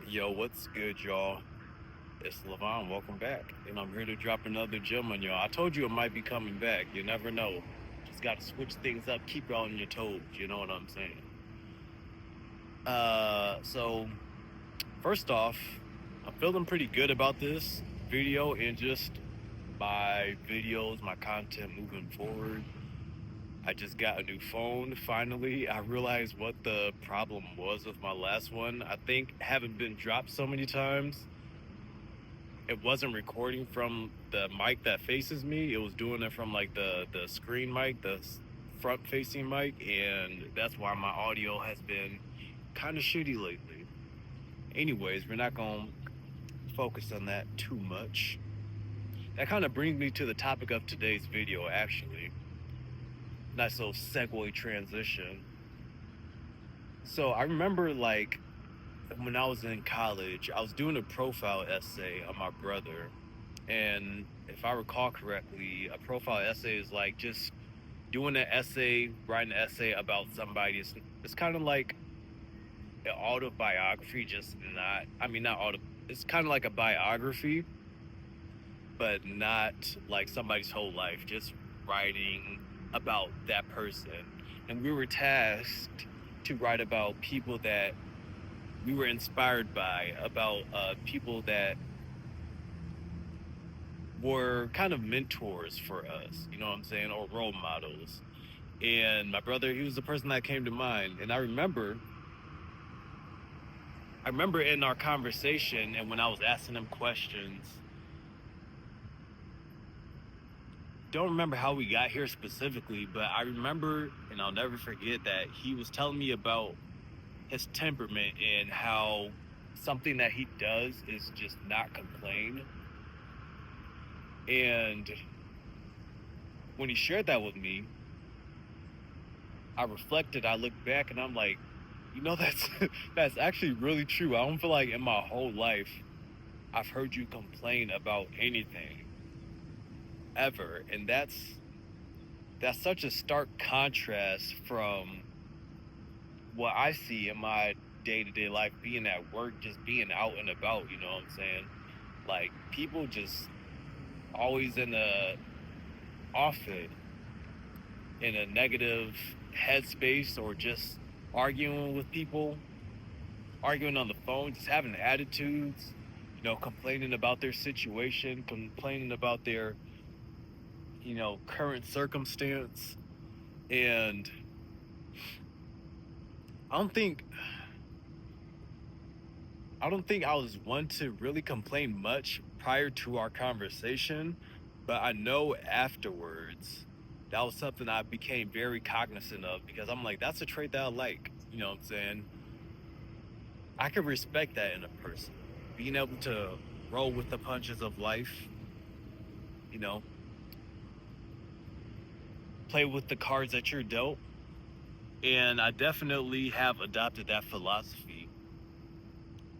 Yo, what's good, y'all? It's Levon. Welcome back. And I'm here to drop another gem on y'all. I told you it might be coming back. You never know. Just got to switch things up, keep y'all on your toes. You know what I'm saying? So first off, I'm feeling pretty good about this video and just my videos, my content moving forward. I just got a new phone finally. I realized what the problem was with my last one. I think having been dropped so many times, it wasn't recording from the mic that faces me. It was doing it from like the screen mic, the front facing mic, and that's why my audio has been kind of shitty lately. Anyways, we're not gonna focus on that too much. That kind of brings me to the topic of today's video, actually. Nice little segue transition. So I remember like when I was in college, I was doing a profile essay on my brother. And if I recall correctly, a profile essay is like just doing an essay, writing an essay about somebody. It's kind of like an autobiography, just not, I mean, not auto, it's kind of like a biography, but not like somebody's whole life, just writing about that person. And we were tasked to write about people that we were inspired by, about people that were kind of mentors for us, you know what I'm saying, or role models. And my brother, he was the person that came to mind. And I remember in our conversation and when I was asking him questions, don't remember how we got here specifically, but I remember, and I'll never forget, that he was telling me about his temperament and how something that he does is just not complain. And when he shared that with me, I reflected, I looked back, and I'm like, that's that's actually really true. I don't feel like in my whole life I've heard you complain about anything ever. And that's such a stark contrast from what I see in my day-to-day life, being at work, just being out and about, you know what I'm saying? Like, people just always in a off it, in a negative headspace, or just arguing with people, arguing on the phone, just having attitudes, complaining about their situation, complaining about their, current circumstance. And I don't think I don't think I was one to really complain much prior to our conversation, but I know afterwards that was something I became very cognizant of, because I'm like, that's a trait that I like. You know what I'm saying? I can respect that in a person. Being able to roll with the punches of life, you know, play with the cards that you're dealt. And I definitely have adopted that philosophy.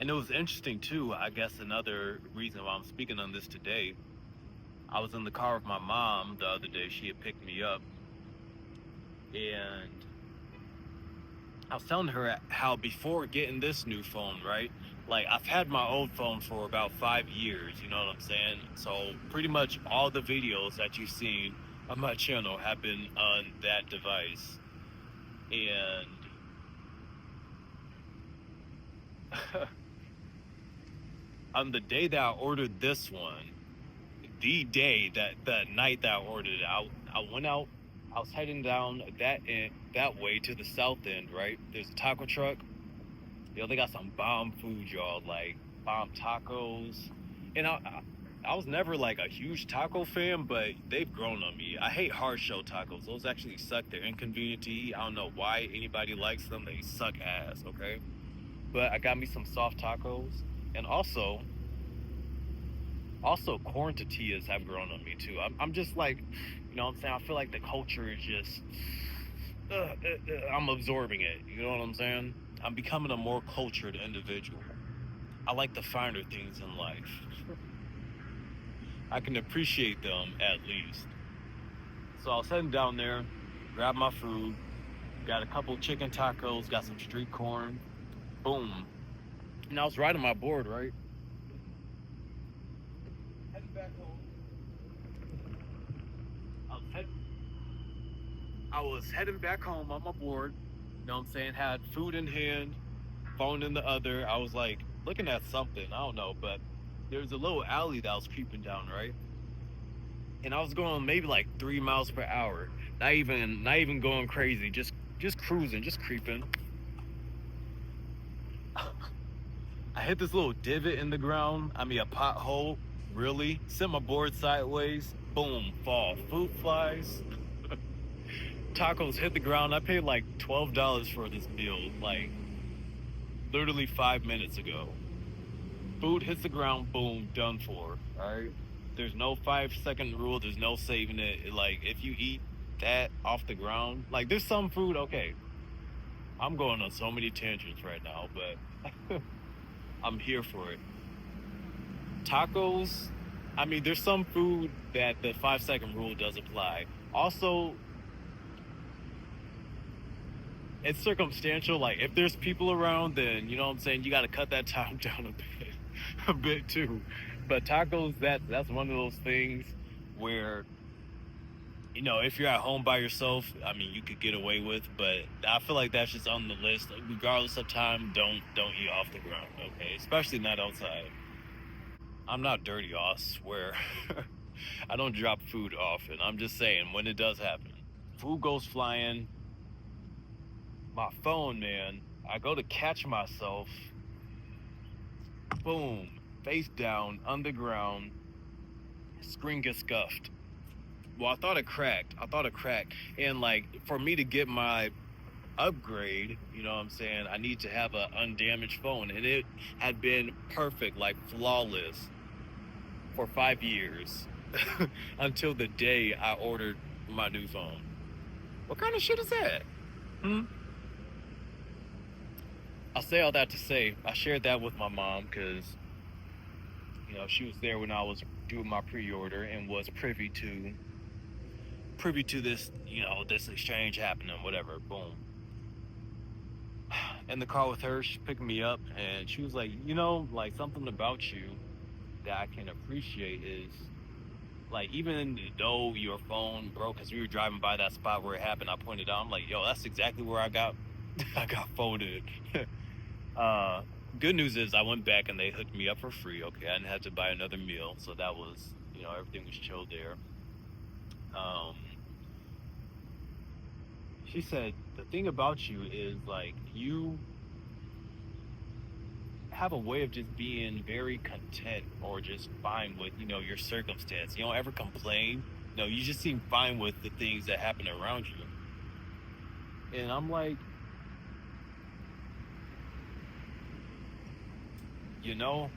And it was interesting too, I guess another reason why I'm speaking on this today. I was in the car with my mom the other day. She had picked me up. And I was telling her how before getting this new phone, right? Like, I've had my old phone for about 5 years, you know what I'm saying? So pretty much all the videos that you've seen on my channel have been on that device. And on the day that I ordered this one, the night that I ordered it, I went out. I was heading down that way to the south end, right? There's a taco truck. They got some bomb food, y'all, like bomb tacos. And I was never like a huge taco fan, but they've grown on me. I hate hard shell tacos. Those actually suck. They're inconvenient to eat. I don't know why anybody likes them. They suck ass, okay? But I got me some soft tacos. And also corn tortillas have grown on me too. I'm just like, you know what I'm saying? I feel like the culture is just, I'm absorbing it. You know what I'm saying? I'm becoming a more cultured individual. I like the finer things in life. I can appreciate them at least. So I was heading down there, grabbed my food, got a couple chicken tacos, got some street corn. Boom. And I was riding my board, right? Heading back home. I was heading I was heading back home on my board. You know what I'm saying? Had food in hand, phone in the other. I was like looking at something. I don't know, but there was a little alley that I was creeping down, right? And I was going maybe like 3 miles per hour. Not even going crazy, just cruising, just creeping. I hit this little divot in the ground. I mean a pothole, really. Sent my board sideways. Boom, fall. Food flies. Tacos hit the ground. I paid like $12 for this meal, like literally 5 minutes ago. Food hits the ground, boom, done for. Alright? There's no 5 second rule, there's no saving it. Like if you eat that off the ground, like there's some food, okay. I'm going on so many tangents right now, but I'm here for it. Tacos, I mean there's some food that the 5 second rule does apply. Also, it's circumstantial. Like if there's people around, then you know what I'm saying. You got to cut that time down a bit too. But tacos, that's one of those things where if you're at home by yourself, I mean you could get away with. But I feel like that's just on the list. Regardless of time, don't eat off the ground. Okay, especially not outside. I'm not dirty, I swear. I don't drop food often. I'm just saying when it does happen, food goes flying. My phone, man. I go to catch myself. Boom. Face down, underground. Screen gets scuffed. Well, I thought it cracked. And like, for me to get my upgrade, you know what I'm saying, I need to have an undamaged phone. And it had been perfect, like flawless, for 5 years. Until the day I ordered my new phone. What kind of shit is that? Hmm? I'll say all that to say I shared that with my mom because she was there when I was doing my pre-order and was privy to this this exchange happening, whatever. Boom. In the car with her, she picked me up and she was like, like something about you that I can appreciate is like even though your phone broke because we were driving by that spot where it happened, I pointed out, I'm like, yo, that's exactly where I got I got folded. Uh, Good news is I went back and they hooked me up for free. Okay, I didn't have to buy another meal, so that was, everything was chill there. Um, she said the thing about you is like you have a way of just being very content or just fine with your circumstance. You don't ever complain. No, you just seem fine with the things that happen around you. And I'm like, you know,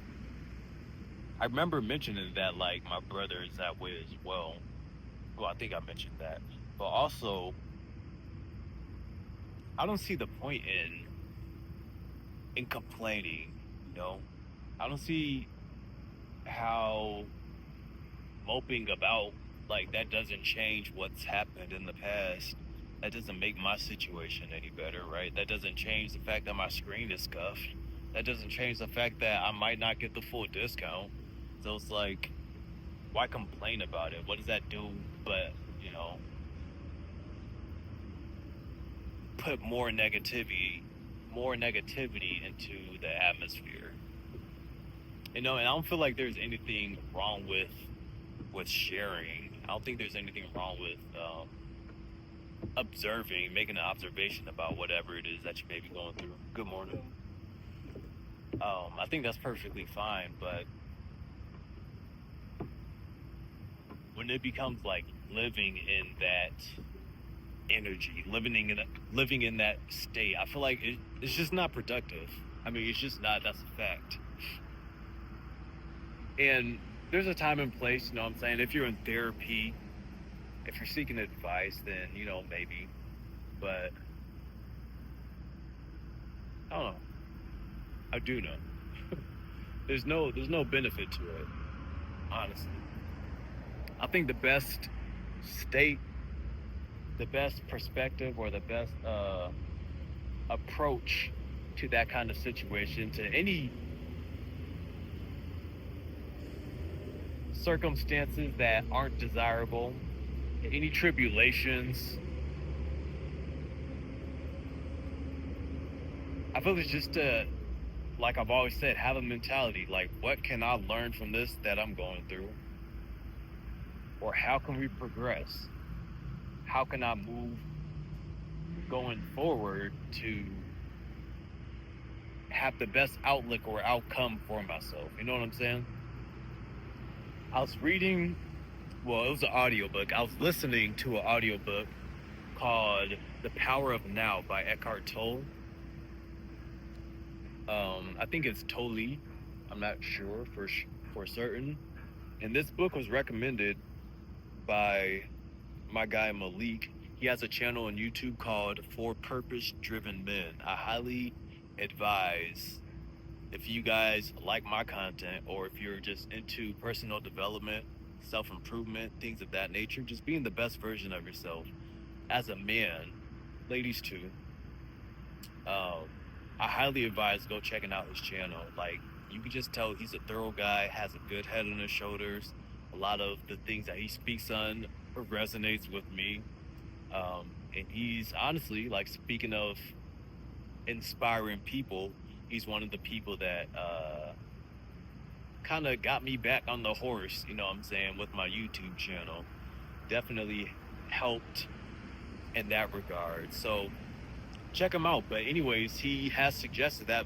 I remember mentioning that like my brother is that way as well. Well, I think I mentioned that. But also, I don't see the point in complaining, you know. I don't see how moping about like that doesn't change what's happened in the past. That doesn't make my situation any better, right? That doesn't change the fact that my screen is scuffed. That doesn't change the fact that I might not get the full discount. So it's like, why complain about it? What does that do but, you know, put more negativity into the atmosphere. And I don't feel like there's anything wrong with sharing. I don't think there's anything wrong with observing, making an observation about whatever it is that you may be going through. Good morning. I think that's perfectly fine, but when it becomes like living in that energy, living in that state, I feel like it's just not productive. I mean, it's just not. That's a fact. And there's a time and place. You know what I'm saying? If you're in therapy, if you're seeking advice, then maybe. But I don't know. I do know. There's no benefit to it, honestly. I think the best state, the best perspective, or the best approach to that kind of situation, to any circumstances that aren't desirable, any tribulations. I feel it's just to, like I've always said, have a mentality. Like, what can I learn from this that I'm going through? Or how can we progress? How can I move going forward to have the best outlook or outcome for myself? You know what I'm saying? I was reading, well, it was an audiobook. I was listening to an audiobook called The Power of Now by Eckhart Tolle. I think it's Tolle. I'm not sure for certain. And this book was recommended by my guy Malik. He has a channel on YouTube called For Purpose Driven Men. I highly advise, if you guys like my content, or if you're just into personal development, self-improvement, things of that nature, just being the best version of yourself as a man, ladies too, I highly advise go checking out his channel. Like, you can just tell he's a thorough guy, has a good head on his shoulders. A lot of the things that he speaks on resonates with me. And he's honestly, like, speaking of inspiring people, he's one of the people that kind of got me back on the horse, you know what I'm saying, with my YouTube channel. Definitely helped in that regard. So check him out. But anyways, he has suggested that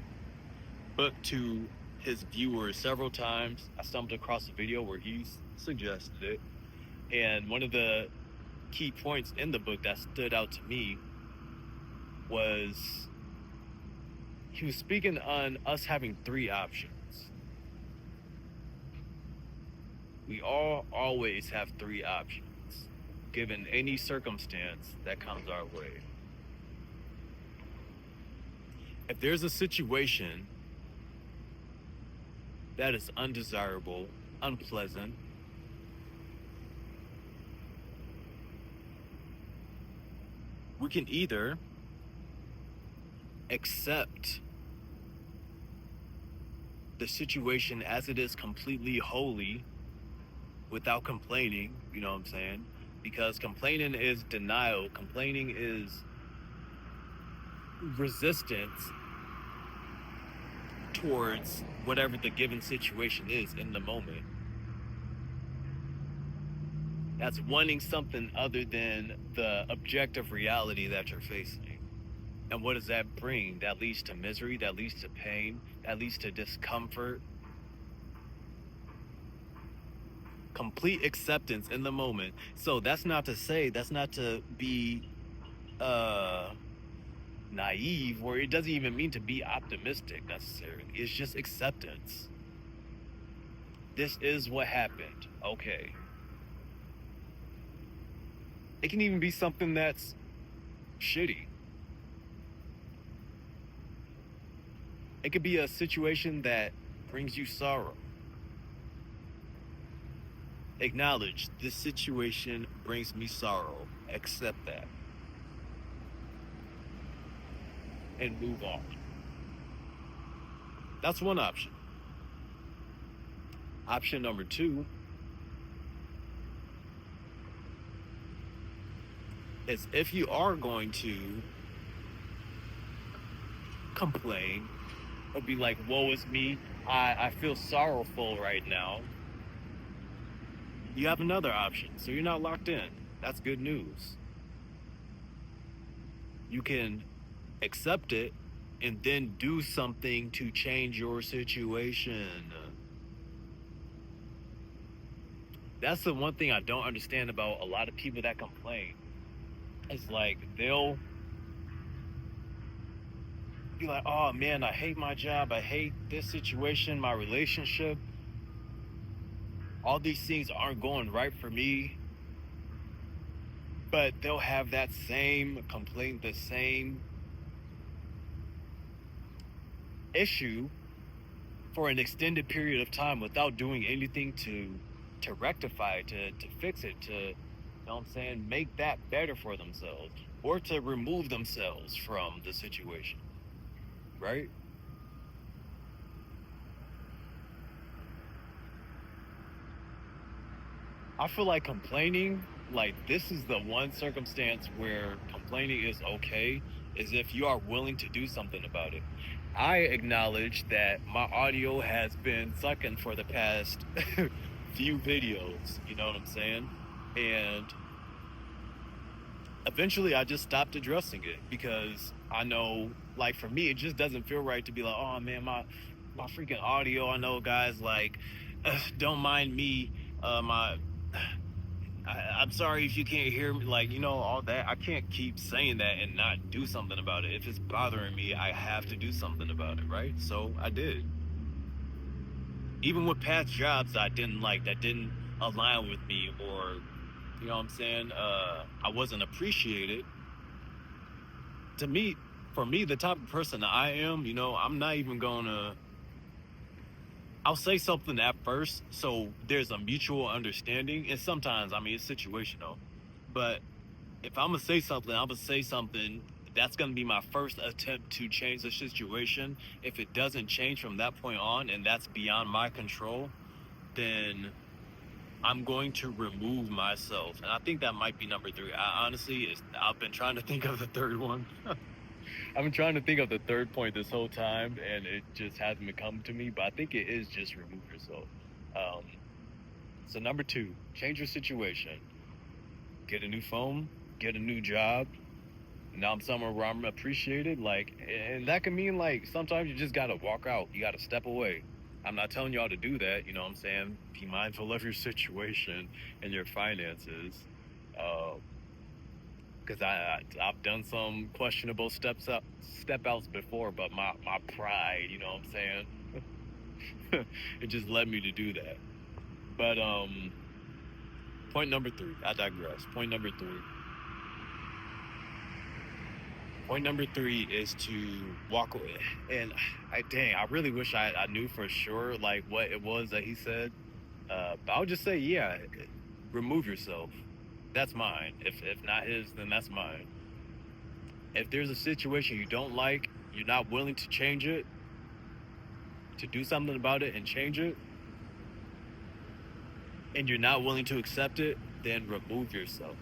book to his viewers several times. I stumbled across a video where he suggested it. And one of the key points in the book that stood out to me was he was speaking on us having three options. We all always have three options, given any circumstance that comes our way. If there's a situation that is undesirable, unpleasant, we can either accept the situation as it is completely wholly without complaining, you know what I'm saying? Because complaining is denial. Complaining is resistance towards whatever the given situation is in the moment. That's wanting something other than the objective reality that you're facing. And what does that bring? That leads to misery, that leads to pain, that leads to discomfort. Complete acceptance in the moment. So that's not to be naive, or it doesn't even mean to be optimistic necessarily. It's just acceptance. This is what happened. Okay. It can even be something that's shitty. It could be a situation that brings you sorrow. Acknowledge, this situation brings me sorrow. Accept that. And move on. That's one option. Option number two is, if you are going to complain or be like, woe is me, I feel sorrowful right now, you have another option. So you're not locked in. That's good news. You can accept it and then do something to change your situation. That's the one thing I don't understand about a lot of people that complain. It's like, they'll be like, oh man, I hate my job, I hate this situation, my relationship, all these things aren't going right for me. But they'll have that same complaint, the same issue for an extended period of time without doing anything to rectify it, to fix it, to, you know what I'm saying, make that better for themselves, or to remove themselves from the situation. right? I feel like complaining, like this is the one circumstance where complaining is okay, is if you are willing to do something about it. I acknowledge that my audio has been sucking for the past few videos, you know what I'm saying? And eventually I just stopped addressing it because I know, like for me, it just doesn't feel right to be like, oh man, my freaking audio. I know guys like, don't mind me, my I'm sorry if you can't hear me, like, all that. I can't keep saying that and not do something about it. If it's bothering me, I have to do something about it, right? So I did. Even with past jobs I didn't like, that didn't align with me, or, you know what I'm saying? I wasn't appreciated. To me, for me, the type of person that I am, I'm not even gonna, I'll say something at first so there's a mutual understanding. And sometimes, I mean, it's situational. But if I'm gonna say something, I'm gonna say something that's gonna be my first attempt to change the situation. If it doesn't change from that point on, and that's beyond my control, then I'm going to remove myself. And I think that might be number three. I've been trying to think of the third one. I've been trying to think of the third point this whole time, and it just hasn't come to me. But I think it is just remove yourself. Um, so number two, change your situation. Get a new phone. Get a new job. Now I'm somewhere where I'm appreciated. Like, and that can mean like sometimes you just gotta walk out. You gotta step away. I'm not telling y'all to do that. You know what I'm saying? Be mindful of your situation and your finances. Uh, because I've done some questionable step outs before, but my pride, you know what I'm saying, it just led me to do that. But point number three, I digress. Point number three is to walk away. And I really wish I knew for sure like what it was that he said. But I would just say, yeah, remove yourself. That's mine. If not his, then that's mine. If there's a situation you don't like, you're not willing to change it, to do something about it and change it, and you're not willing to accept it, then remove yourself.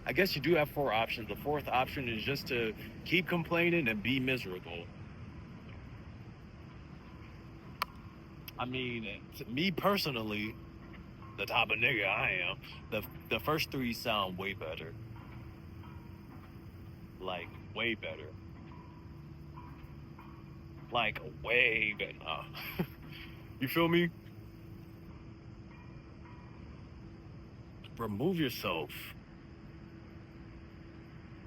I guess you do have four options. The fourth option is just to keep complaining and be miserable. I mean, to me personally, the type of nigga I am, the first three sound way better. Like, way better. Like, way better. You feel me? Remove yourself.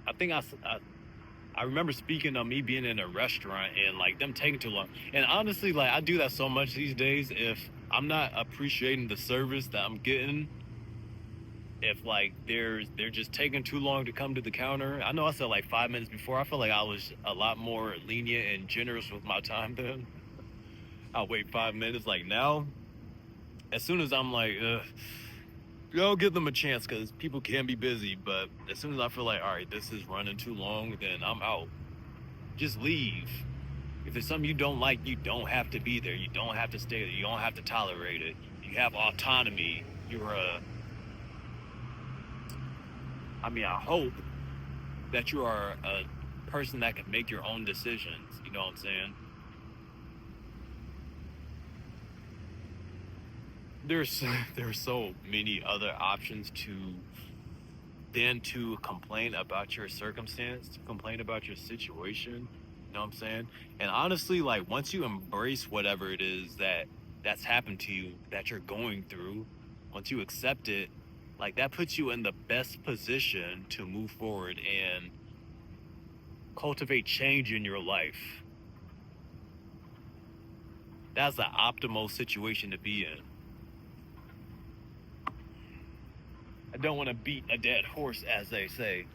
I think I remember speaking of me being in a restaurant and like them taking too long. And honestly, like I do that so much these days. If I'm not appreciating the service that I'm getting, if like they're just taking too long to come to the counter. I know I said like 5 minutes before. I feel like I was a lot more lenient and generous with my time then. I'll wait 5 minutes. Like now, as soon as I'm like, I'll give them a chance because people can be busy. But as soon as I feel like, all right, this is running too long, then I'm out. Just leave. If there's something you don't like, you don't have to be there. You don't have to stay there. You don't have to tolerate it. You have autonomy. I hope that you are a person that can make your own decisions. You know what I'm saying? There's there's so many other options to complain about your circumstance, to complain about your situation. You know what I'm saying? And honestly, like once you embrace whatever it is that's happened to you, that you're going through, once you accept it, like that puts you in the best position to move forward and cultivate change in your life. That's the optimal situation to be in. I don't want to beat a dead horse, as they say.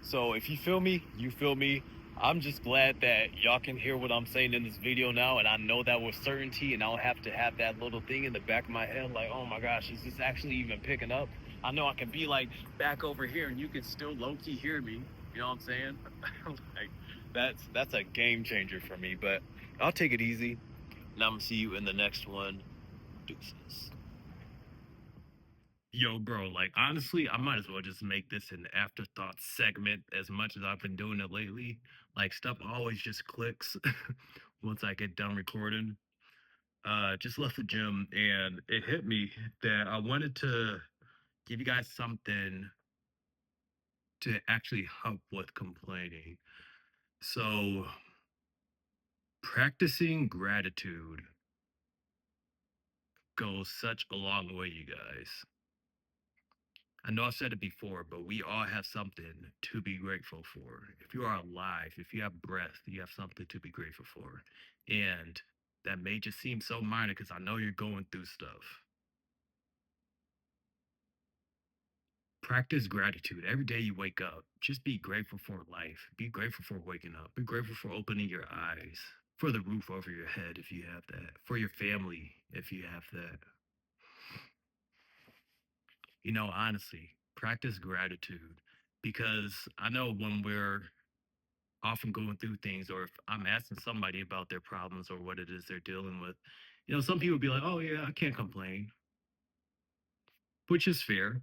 So if you feel me, you feel me. I'm just glad that y'all can hear what I'm saying in this video now, and I know that with certainty, and I don't have to have that little thing in the back of my head like, oh my gosh, is this actually even picking up? I know I can be like back over here and you can still low-key hear me. You know what I'm saying? Like that's a game changer for me. But I'll take it easy. And I'm gonna see you in the next one. Deuces. Yo, bro, like honestly, I might as well just make this an afterthought segment as much as I've been doing it lately. Like stuff always just clicks once I get done recording. Just left the gym and it hit me that I wanted to give you guys something to actually help with complaining. So, practicing gratitude goes such a long way, you guys. I know I've said it before, but we all have something to be grateful for. If you are alive, if you have breath, you have something to be grateful for. And that may just seem so minor because I know you're going through stuff. Practice gratitude every day you wake up. Just be grateful for life. Be grateful for waking up. Be grateful for opening your eyes, for the roof over your head if you have that, for your family if you have that. Honestly, practice gratitude because I know when we're often going through things, or if I'm asking somebody about their problems or what it is they're dealing with, some people be like, oh, yeah, I can't complain, which is fair,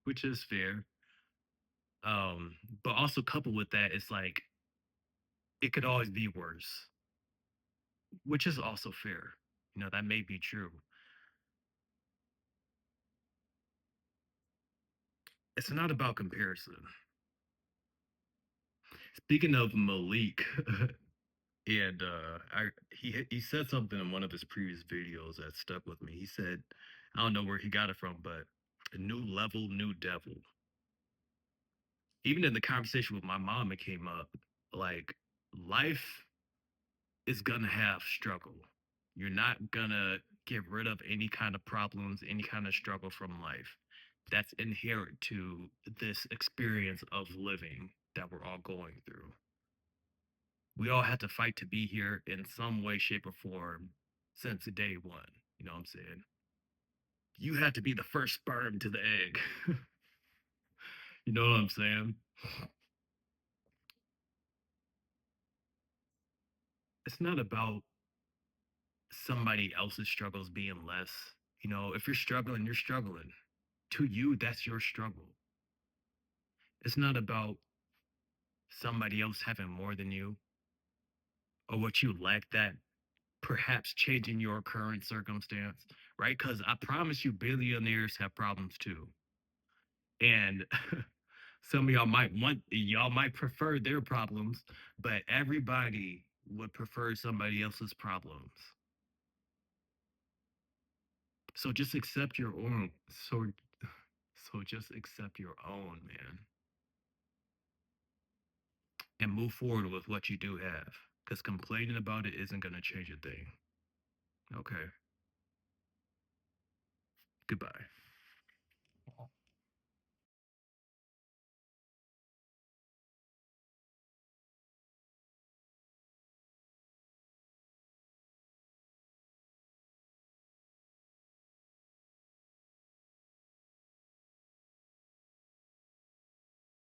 which is fair. But also coupled with that, it's like it could always be worse, which is also fair. That may be true. It's not about comparison. Speaking of Malik, and he said something in one of his previous videos that stuck with me. He said, I don't know where he got it from, but a new level, new devil. Even in the conversation with my mom, it came up like life is gonna have struggle. You're not gonna get rid of any kind of problems, any kind of struggle from life. That's inherent to this experience of living that we're all going through. We all had to fight to be here in some way, shape, or form since day one. You know what I'm saying? You had to be the first sperm to the egg. You know what I'm saying? It's not about somebody else's struggles being less. If you're struggling, you're struggling. To you, that's your struggle. It's not about somebody else having more than you or what you lack that perhaps changing your current circumstance, right? Because I promise you, billionaires have problems too. And some of y'all might prefer their problems, but everybody would prefer somebody else's problems. So just accept your own. So just accept your own, man, and move forward with what you do have. Because complaining about it isn't going to change a thing. Okay. Goodbye.